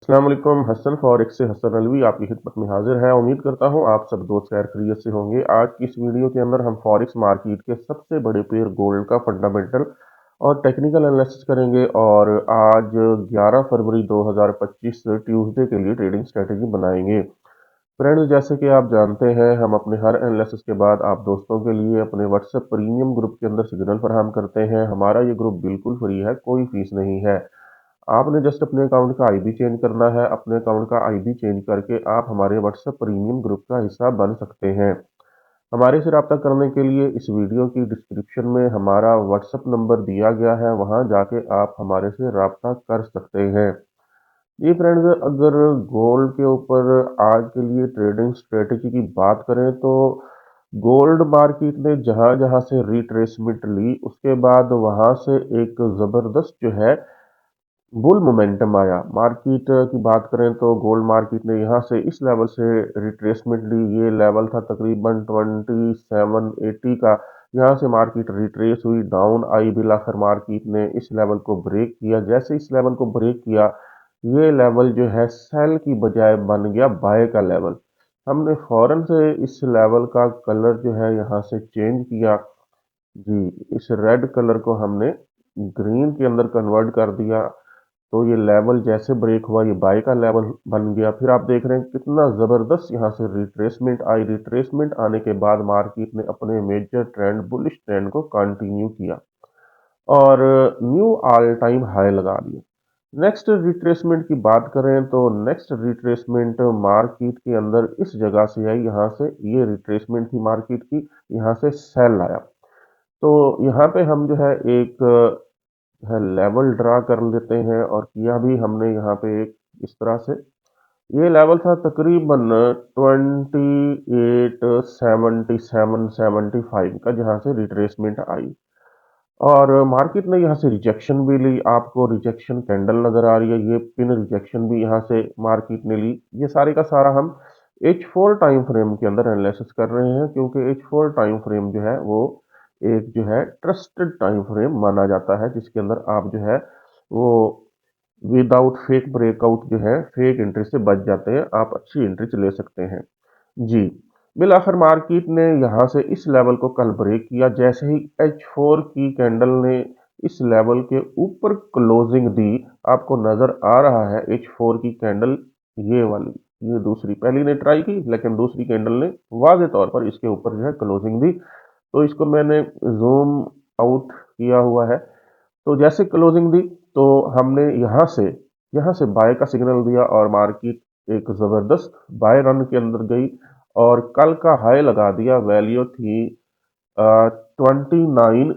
अस्सलाम वालेकुम। हसन फॉरेक्स से हसन अलवी आपकी खिदमत में हाजिर है। उम्मीद करता हूँ आप सब दोस्त खैर खैरियत से होंगे। आज की इस वीडियो के अंदर हम फॉरेक्स मार्केट के सबसे बड़े पेयर गोल्ड का फंडामेंटल और टेक्निकल एनालिसिस करेंगे और आज 11 फरवरी 2025 ट्यूसडे के लिए ट्रेडिंग स्ट्रेटेजी बनाएंगे। फ्रेंड्स, जैसे कि आप जानते हैं हम अपने हर एनालिसिस के बाद आप दोस्तों के लिए अपने व्हाट्सएप प्रीमियम ग्रुप के अंदर सिग्नल फराहम करते हैं। हमारा ये ग्रुप बिल्कुल फ्री है, कोई फीस नहीं है। आपने जस्ट अपने अकाउंट का आईबी चेंज करना है। अपने अकाउंट का आईबी चेंज करके आप हमारे व्हाट्सएप प्रीमियम ग्रुप का हिस्सा बन सकते हैं। हमारे से रब्ता करने के लिए इस वीडियो की डिस्क्रिप्शन में हमारा व्हाट्सएप नंबर दिया गया है, वहां जाके आप हमारे से रब्ता कर सकते हैं। जी फ्रेंड्स, अगर गोल्ड के ऊपर आज के लिए ट्रेडिंग स्ट्रेटेजी की बात करें तो गोल्ड मार्केट ने जहां जहां से रिट्रेसमेंट ली उसके बाद वहां से एक ज़बरदस्त जो है बुल मोमेंटम आया। मार्केट की बात करें तो गोल्ड मार्केट ने यहाँ से इस लेवल से रिट्रेसमेंट ली। ये लेवल था तकरीबन 2780 का। यहाँ से मार्केट रिट्रेस हुई, डाउन आई, बिल आखिर मार्केट ने इस लेवल को ब्रेक किया। जैसे इस लेवल को ब्रेक किया, ये लेवल जो है सेल की बजाय बन गया बाय का लेवल। हमने फौरन से इस लेवल का कलर जो है यहाँ से चेंज किया। जी, इस रेड कलर को हमने ग्रीन के अंदर कन्वर्ट कर दिया। तो ये लेवल जैसे ब्रेक हुआ, ये बाय का लेवल बन गया। फिर आप देख रहे हैं कितना ज़बरदस्त यहाँ से रिट्रेसमेंट आई। रिट्रेसमेंट आने के बाद मार्केट ने अपने मेजर ट्रेंड, बुलिश ट्रेंड को कंटिन्यू किया और न्यू ऑल टाइम हाई लगा दिया। नेक्स्ट रिट्रेसमेंट की बात करें तो नेक्स्ट रिट्रेसमेंट मार्केट के अंदर इस जगह से आई। यहाँ से ये रिट्रेसमेंट थी मार्केट की, यहाँ से सेल आया। तो यहाँ पे हम जो है एक है लेवल ड्रा कर लेते हैं और किया भी हमने यहाँ पे एक इस तरह से। ये लेवल था तकरीबन 287775 का, जहाँ से रिट्रेसमेंट आई और मार्केट ने यहाँ से रिजेक्शन भी ली। आपको रिजेक्शन कैंडल नजर आ रही है, ये पिन रिजेक्शन भी यहाँ से मार्केट ने ली। ये सारे का सारा हम H4 टाइम फ्रेम के अंदर एनालिसिस कर रहे हैं, क्योंकि H4 टाइम फ्रेम जो है वो एक जो है ट्रस्टेड टाइम फ्रेम माना जाता है, जिसके अंदर आप जो है वो विदाउट फेक ब्रेकआउट जो है फेक एंट्री से बच जाते हैं, आप अच्छी एंट्री ले सकते हैं। जी, बिल आखिर मार्केट ने यहाँ से इस लेवल को कल ब्रेक किया। जैसे ही H4 की कैंडल ने इस लेवल के ऊपर क्लोजिंग दी, आपको नजर आ रहा है H4 की कैंडल, ये वाली, ये दूसरी, पहली ने ट्राई की लेकिन दूसरी कैंडल ने वाजे तौर पर इसके ऊपर जो है क्लोजिंग दी। तो इसको मैंने जूम आउट किया हुआ है। तो जैसे क्लोजिंग दी तो हमने यहाँ से बाय का सिग्नल दिया और मार्केट एक जबरदस्त बाय रन के अंदर गई और कल का हाई लगा दिया। वैल्यू थी 2942,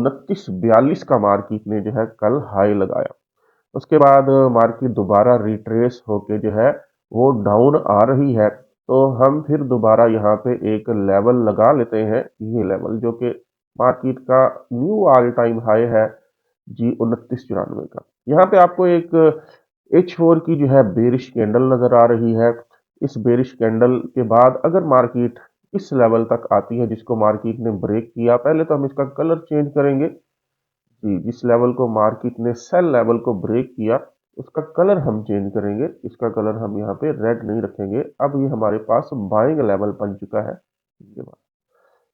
2942 का मार्केट ने जो है कल हाई लगाया। उसके बाद मार्केट दोबारा रिट्रेस होके जो है वो डाउन आ रही है। तो हम फिर दोबारा यहाँ पे एक लेवल लगा लेते हैं, ये लेवल जो कि मार्केट का न्यू ऑल टाइम हाई है जी, 2994 का। यहाँ पे आपको एक H4 की जो है बेरिश कैंडल नजर आ रही है। इस बेरिश कैंडल के बाद अगर मार्केट इस लेवल तक आती है जिसको मार्केट ने ब्रेक किया, पहले तो हम इसका कलर चेंज करेंगे। जी, जिस लेवल को मार्केट ने सेल लेवल को ब्रेक किया उसका कलर हम चेंज करेंगे। इसका कलर हम यहाँ पे रेड नहीं रखेंगे। अब ये हमारे पास बाइंग लेवल बन चुका है। ये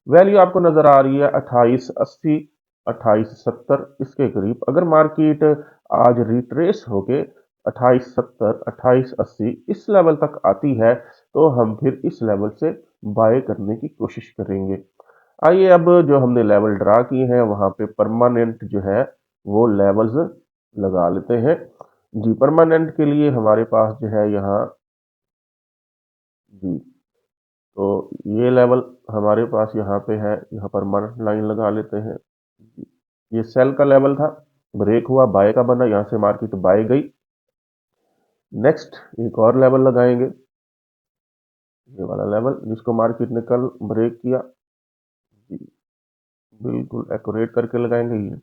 वैल्यू आपको नजर आ रही है 2880, 2870 इसके करीब। अगर मार्केट आज रिट्रेस होके 2870, 2880 इस लेवल तक आती है तो हम फिर इस लेवल से बाय करने की कोशिश करेंगे। आइए अब जो हमने लेवल ड्रा किए हैं वहां पे परमानेंट जो है वो लेवल्स लगा लेते हैं। जी, परमानेंट के लिए हमारे पास जो है यहाँ, जी, तो ये लेवल हमारे पास यहाँ पे है, यहाँ परमानेंट लाइन लगा लेते हैं। ये सेल का लेवल था, ब्रेक हुआ, बाय का बना, यहाँ से मार्केट बाय गई। नेक्स्ट एक और लेवल लगाएंगे, ये वाला लेवल जिसको मार्केट ने कल ब्रेक किया। जी, बिल्कुल एक्यूरेट करके लगाएंगे।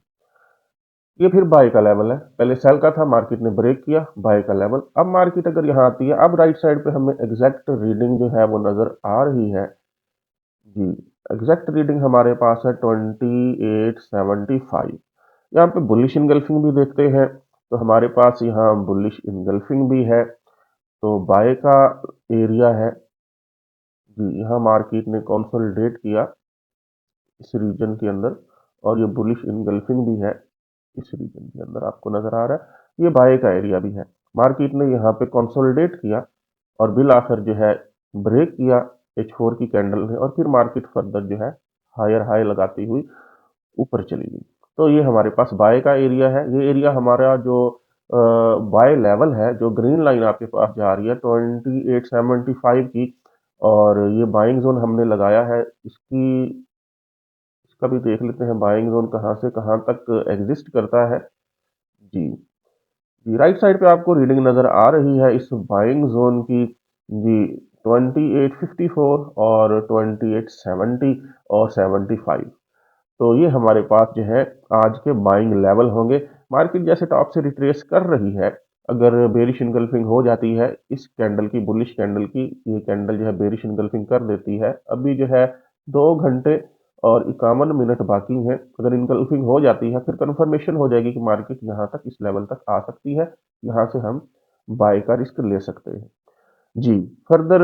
ये फिर बाय का लेवल है, पहले सेल का था, मार्केट ने ब्रेक किया, बाय का लेवल। अब मार्केट अगर यहाँ आती है, अब राइट साइड पे हमें एग्जैक्ट रीडिंग जो है वो नजर आ रही है। जी, एग्जैक्ट रीडिंग हमारे पास है 2875। यहाँ पे बुलिश इनगल्फिंग भी देखते हैं। तो हमारे पास यहाँ बुलिश इनगल्फिंग भी है, तो बाय का एरिया है जी। यहाँ मार्केट ने कंसोलिडेट किया इस रीजन के अंदर, और ये बुलिश इनगल्फिंग भी है इस रीजन के अंदर, आपको नजर आ रहा है। ये बाय का एरिया भी है। मार्केट ने यहाँ पे कंसोलिडेट किया और बिल आखिर जो है ब्रेक किया H4 की कैंडल ने, और फिर मार्केट फर्दर जो है हायर हाई लगाती हुई ऊपर चली गई। तो ये हमारे पास बाय का एरिया है। ये एरिया हमारा जो बाय लेवल है, जो ग्रीन लाइन आपके पास जा रही है 2875 की, और ये बाइंग जोन हमने लगाया है। इसका भी देख लेते हैं बाइंग जोन कहाँ से कहाँ तक एग्जिस्ट करता है जी। जी, राइट साइड पे आपको रीडिंग नजर आ रही है इस बाइंग जोन की जी, 2854 और 2870 और 75। तो ये हमारे पास जो है आज के बाइंग लेवल होंगे। मार्केट जैसे टॉप से रिट्रेस कर रही है, अगर बेरिश इनगल्फिंग हो जाती है इस कैंडल की, बुलिश कैंडल की, ये कैंडल जो है बेरिश इनगल्फिंग कर देती है। अभी जो है 2 घंटे और 51 मिनट बाकी हैं। अगर इनगल्फिंग हो जाती है फिर कंफर्मेशन हो जाएगी कि मार्केट यहाँ तक, इस लेवल तक आ सकती है। यहाँ से हम बाय का रिस्क ले सकते हैं जी। फर्दर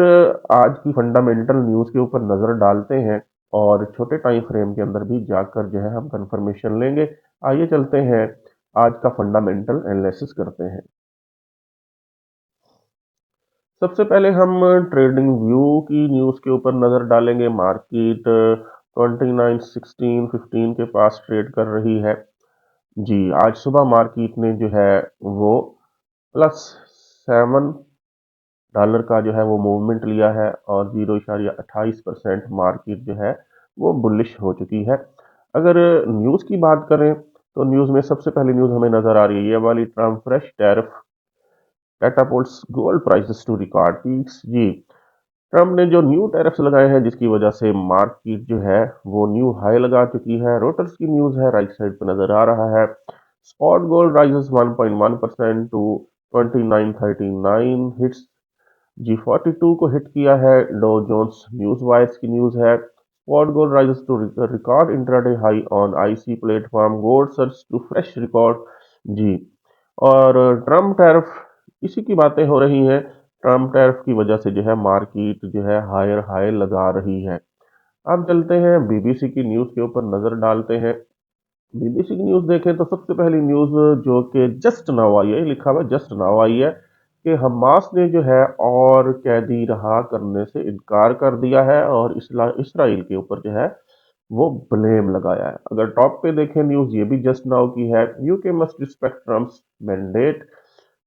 आज की फंडामेंटल न्यूज के ऊपर नजर डालते हैं और छोटे टाइम फ्रेम के अंदर भी जाकर जो है हम कंफर्मेशन लेंगे। आइए चलते हैं आज का फंडामेंटल एनालिसिस करते हैं। सबसे पहले हम ट्रेडिंग व्यू की न्यूज के ऊपर नजर डालेंगे। मार्केट 291615 के पास ट्रेड कर रही है जी। आज सुबह मार्केट ने जो है वो +7 डॉलर का जो है वो मूवमेंट लिया है, और 0.28% मार्केट जो है वो बुलिश हो चुकी है। अगर न्यूज़ की बात करें तो न्यूज़ में सबसे पहली न्यूज़ हमें नज़र आ रही है ये वाली, Trump fresh tariff catapults gold prices to record peaks जी। ट्रम्प ने जो न्यू टैरिफ्स लगाए हैं जिसकी वजह से मार्केट जो है वो न्यू हाई लगा चुकी है। रोटर्स की न्यूज़ है, राइट साइड पे नज़र आ रहा है। Spot gold rises 1.1% to 2939, hits G42 को हिट किया है। डो जोन्स न्यूज वाइज की न्यूज है, spot gold rises to record intraday high on IC platform, gold search to fresh record जी। और ट्रम्प टैरिफ, इसी की बातें हो रही हैं। ट्रम्प टैरिफ की वजह से जो है मार्केट जो है हायर हाई लगा रही है। अब चलते हैं बीबीसी की न्यूज के ऊपर नजर डालते हैं। बीबीसी की न्यूज देखें तो सबसे पहली न्यूज जो कि जस्ट नाउ आई है, लिखा हुआ जस्ट नाउ आई है कि हमास ने जो है और कैदी रहा करने से इनकार कर दिया है और इसराइल के ऊपर जो है वो ब्लेम लगाया है। अगर टॉप पे देखें न्यूज ये भी जस्ट नाउ की है, UK must respect Trump's mandate.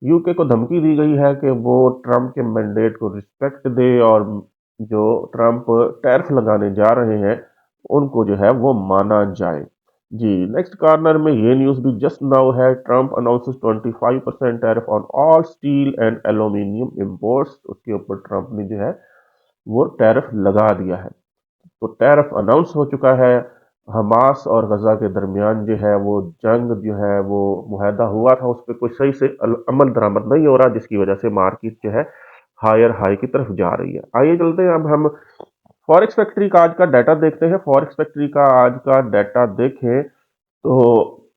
UK को धमकी दी गई है कि वो ट्रम्प के मैंडेट को रिस्पेक्ट दे, और जो ट्रम्प टैरिफ लगाने जा रहे हैं उनको जो है वो माना जाए जी। नेक्स्ट कॉर्नर में ये न्यूज भी जस्ट नाउ है, Trump announces 25% tariff on all steel and aluminium imports. उसके ऊपर ट्रम्प ने जो है वो टैरिफ लगा दिया है। तो टैरिफ अनाउंस हो चुका है। हमास और गजा के दरमियान जो है वो जंग जो है वो मुहैदा हुआ था, उस पर कोई सही से अमल दरामद नहीं हो रहा, जिसकी वजह से मार्केट जो है हायर हाई की तरफ जा रही है। आइए चलते हैं अब हम फॉरेक्स फैक्ट्री का आज का डाटा देखते हैं। फॉरेक्स फैक्ट्री का आज का डाटा देखें तो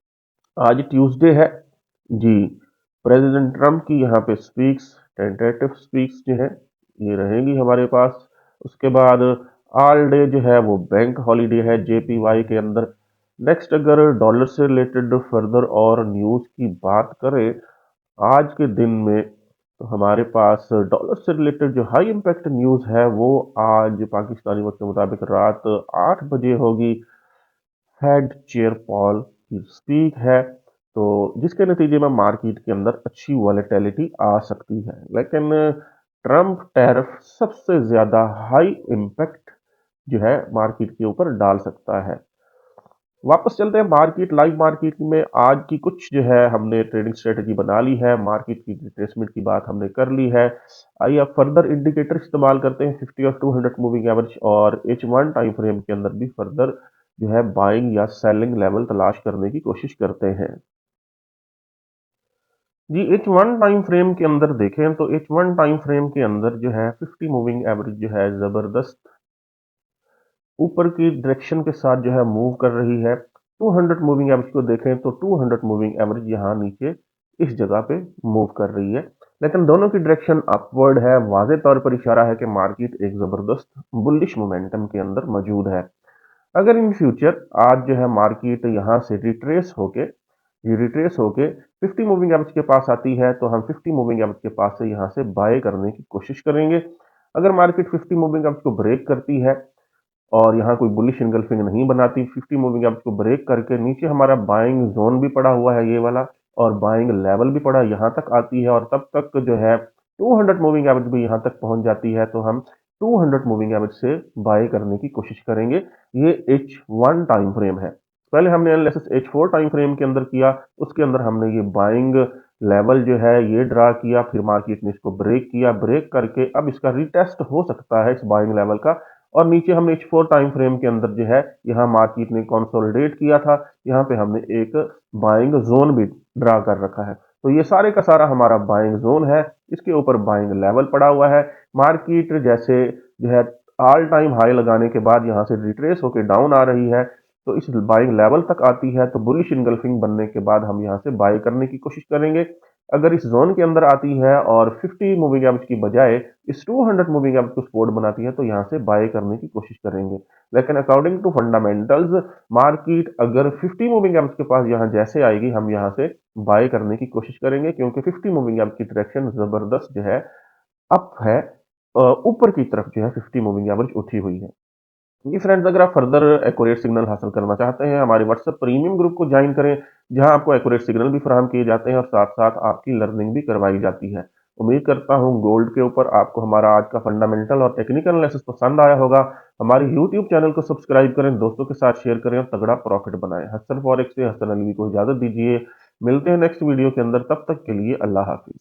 आज ट्यूसडे है जी। प्रेसिडेंट ट्रम्प की यहाँ पे स्पीक्स, टेंटेटिव स्पीक्स जो है ये रहेंगी हमारे पास। उसके बाद ऑल डे जो है वो बैंक हॉलीडे है जेपीवाई के अंदर। नेक्स्ट अगर डॉलर से रिलेटेड फर्दर और न्यूज़ की बात करें आज के दिन में, तो हमारे पास डॉलर से रिलेटेड जो हाई इम्पैक्ट न्यूज़ है वो आज पाकिस्तानी वक्त के मुताबिक रात 8 बजे होगी। फेड चेयर पॉल की स्पीक है, तो जिसके नतीजे में मार्केट के अंदर अच्छी वॉलेटिलिटी आ सकती है। लेकिन ट्रम्प टैरिफ सबसे ज्यादा हाई इम्पैक्ट जो है मार्केट के ऊपर डाल सकता है। वापस चलते हैं मार्केट, लाइव मार्केट में आज की कुछ जो है हमने ट्रेडिंग स्ट्रेटजी बना ली है। मार्केट की रिट्रेसमेंट की बात हमने कर ली है। आइए अब फर्दर इंडिकेटर इस्तेमाल करते हैं 50 और 200 मूविंग एवरेज और H1 टाइम फ्रेम के अंदर भी फर्दर जो है बाइंग या सेलिंग लेवल तलाश करने की कोशिश करते हैं जी। H1 टाइम फ्रेम के अंदर देखें तो H1 टाइम फ्रेम के अंदर जो है 50 मूविंग एवरेज जो है जबरदस्त ऊपर की डायरेक्शन के साथ जो है मूव कर रही है। 200 मूविंग एवरेज को देखें तो 200 मूविंग एवरेज यहाँ नीचे इस जगह पे मूव कर रही है, लेकिन दोनों की डायरेक्शन अपवर्ड है। वाज़ेह तौर पर इशारा है कि मार्केट एक ज़बरदस्त बुलिश मोमेंटम के अंदर मौजूद है। अगर इन फ्यूचर आज जो है मार्केट यहाँ से रिट्रेस होके 50 मूविंग एवरेज के पास आती है, तो हम 50 मूविंग एवरेज के पास से यहाँ से बाय करने की कोशिश करेंगे। अगर मार्केट 50 मूविंग एवरेज को ब्रेक करती है और यहाँ कोई बुलिश इनगल्फिंग नहीं बनाती, 50 मूविंग एवरेज को ब्रेक करके नीचे हमारा बाइंग जोन भी पड़ा हुआ है ये वाला, और बाइंग लेवल भी पड़ा यहाँ तक आती है, और तब तक जो है 200 मूविंग एवरेज भी यहाँ तक पहुंच जाती है, तो हम 200 मूविंग एवरेज से बाय करने की कोशिश करेंगे। ये H1 टाइम फ्रेम है। पहले हमने एनालिसिस H4 टाइम फ्रेम के अंदर किया, उसके अंदर हमने ये बाइंग लेवल जो है ये ड्रा किया, फिर मार्केट ने इसको ब्रेक किया, ब्रेक करके अब इसका रिटेस्ट हो सकता है इस बाइंग लेवल का, और नीचे हमने H4 टाइम फ्रेम के अंदर जो है यहाँ मार्केट ने कंसोलिडेट किया था, यहाँ पे हमने एक बाइंग जोन भी ड्रा कर रखा है। तो ये सारे का सारा हमारा बाइंग जोन है, इसके ऊपर बाइंग लेवल पड़ा हुआ है। मार्केट जैसे जो है ऑल टाइम हाई लगाने के बाद यहाँ से रिट्रेस होकर डाउन आ रही है, तो इस बाइंग लेवल तक आती है, तो बुलिश इनगल्फिंग बनने के बाद हम यहाँ से बाय करने की कोशिश करेंगे। अगर इस जोन के अंदर आती है और 50 मूविंग एवरेज की बजाय इस 200 मूविंग एवरेज को सपोर्ट बनाती है, तो यहाँ से बाय करने की कोशिश करेंगे। लेकिन अकॉर्डिंग टू फंडामेंटल्स मार्केट अगर 50 मूविंग एवरेज के पास यहाँ जैसे आएगी, हम यहाँ से बाय करने की कोशिश करेंगे, क्योंकि 50 मूविंग एवरेज की डायरेक्शन जबरदस्त जो है अप है, ऊपर की तरफ जो है 50 मूविंग एवरेज उठी हुई है। जी फ्रेंड्स, अगर आप फर्दर एक्यूरेट सिग्नल हासिल करना चाहते हैं, हमारे व्हाट्सएप प्रीमियम ग्रुप को ज्वाइन करें, जहां आपको एक्यूरेट सिग्नल भी फराहम किए जाते हैं और साथ साथ आपकी लर्निंग भी करवाई जाती है। उम्मीद करता हूं गोल्ड के ऊपर आपको हमारा आज का फंडामेंटल और टेक्निकल एनालिसिस पसंद आया होगा। हमारे यूट्यूब चैनल को सब्सक्राइब करें, दोस्तों के साथ शेयर करें और तगड़ा प्रॉफिट बनाएं। हसन फॉरेक्स से हसन अलवी को इजाजत दीजिए। मिलते हैं नेक्स्ट वीडियो के अंदर, तब तक के लिए अल्लाह हाफिज।